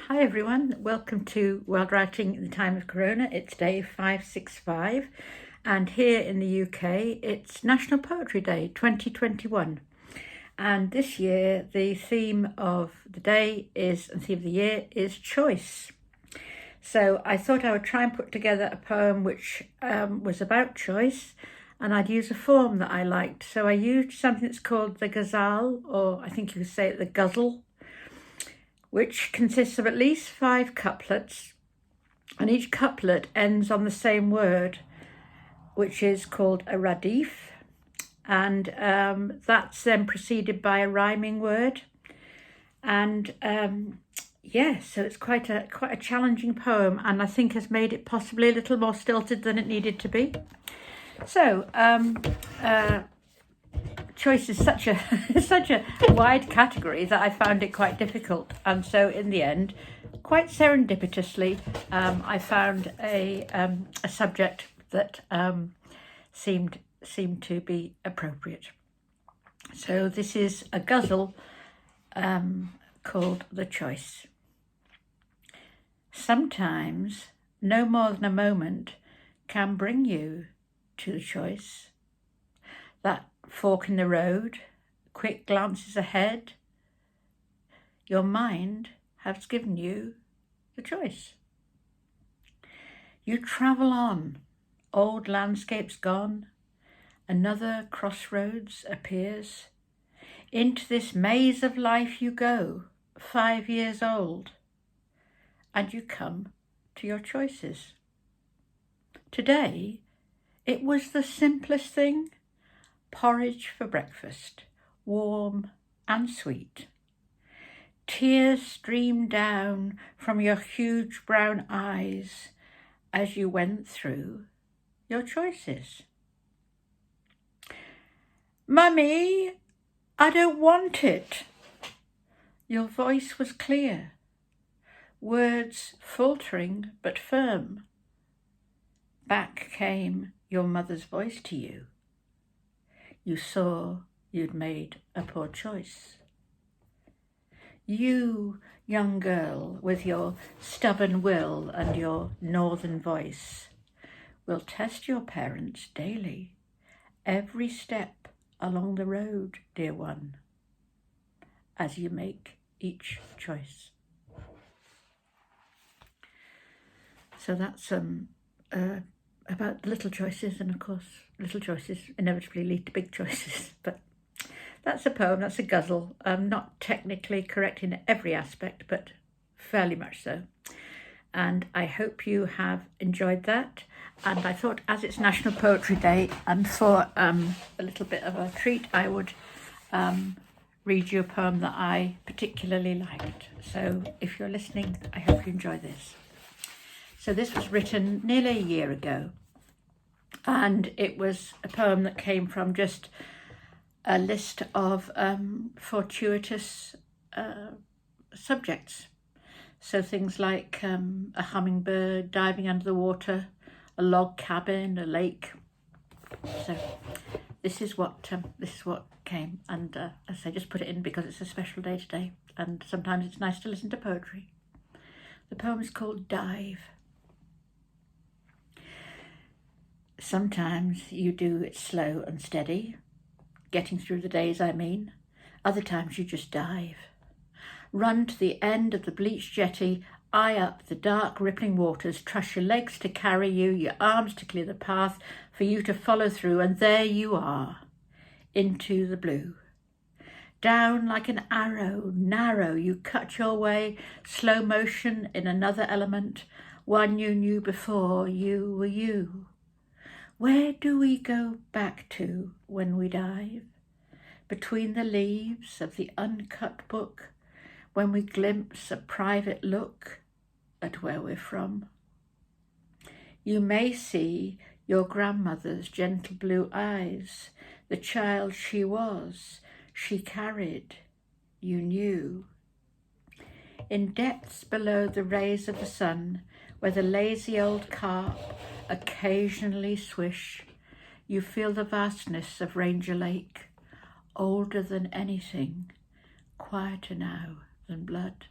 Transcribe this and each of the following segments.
Hi everyone, welcome to World Writing in the Time of Corona. It's day 565 and here in the UK it's National Poetry Day 2021, and this year the theme of the day is, and theme of the year is choice. So I thought I would try and put together a poem which was about choice, and I'd use a form that I liked. So I used something that's called the ghazal, or I think you could say it the ghazal, which consists of at least 5 couplets, and each couplet ends on the same word, which is called a radif, and that's then preceded by a rhyming word. And so it's quite a challenging poem, and I think has made it possibly a little more stilted than it needed to be. So choice is such a wide category that I found it quite difficult, and so in the end, quite serendipitously, I found a subject that seemed to be appropriate. So this is a ghazal called The Choice. Sometimes no more than a moment can bring you to the choice. That fork in the road, quick glances ahead, your mind has given you the choice. You travel on, old landscapes gone, another crossroads appears. Into this maze of life you go, 5 years old, and you come to your choices. Today, it was the simplest thing. Porridge for breakfast, warm and sweet. Tears streamed down from your huge brown eyes as you went through your choices. Mummy, I don't want it. Your voice was clear, words faltering but firm. Back came your mother's voice to you. You saw you'd made a poor choice. You, young girl, with your stubborn will and your northern voice, will test your parents daily, every step along the road, dear one, as you make each choice. So that's about little choices, and of course little choices inevitably lead to big choices, but that's a poem, that's a ghazal, not technically correct in every aspect, but fairly much so. And I hope you have enjoyed that, and I thought, as it's National Poetry Day, and for a little bit of a treat, I would read you a poem that I particularly liked. So if you're listening, I hope you enjoy this. So this was written nearly a year ago, and it was a poem that came from just a list of fortuitous subjects. So things like a hummingbird diving under the water, a log cabin, a lake. So this is what came, and as I just put it in because it's a special day today, and sometimes it's nice to listen to poetry. The poem is called Dive. Sometimes you do it slow and steady, getting through the days I mean. Other times you just dive. Run to the end of the bleached jetty, eye up the dark rippling waters, trust your legs to carry you, your arms to clear the path for you to follow through, and there you are, into the blue. Down like an arrow, narrow, you cut your way, slow motion in another element, one you knew before you were you. Where do we go back to when we dive? Between the leaves of the uncut book, when we glimpse a private look at where we're from. You may see your grandmother's gentle blue eyes, the child she was, she carried, you knew. In depths below the rays of the sun, where the lazy old carp occasionally swish, you feel the vastness of Ranger Lake, older than anything, quieter now than blood.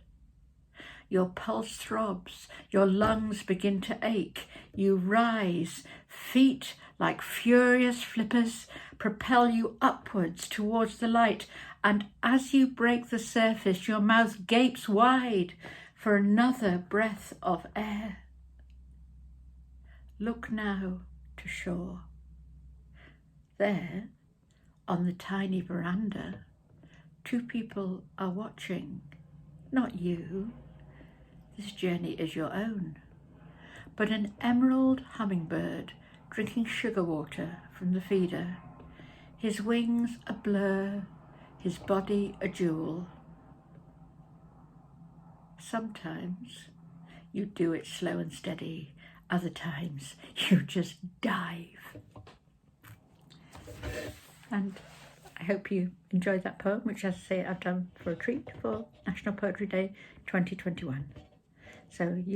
Your pulse throbs, your lungs begin to ache. You rise, feet like furious flippers propel you upwards towards the light, and as you break the surface, your mouth gapes wide for another breath of air. Look now to shore. There, on the tiny veranda, 2 people are watching, not you. This journey is your own, but an emerald hummingbird drinking sugar water from the feeder, his wings a blur, his body a jewel. Sometimes you do it slow and steady, other times you just dive. And I hope you enjoyed that poem, which, as I say, I've done for a treat for National Poetry Day 2021. So you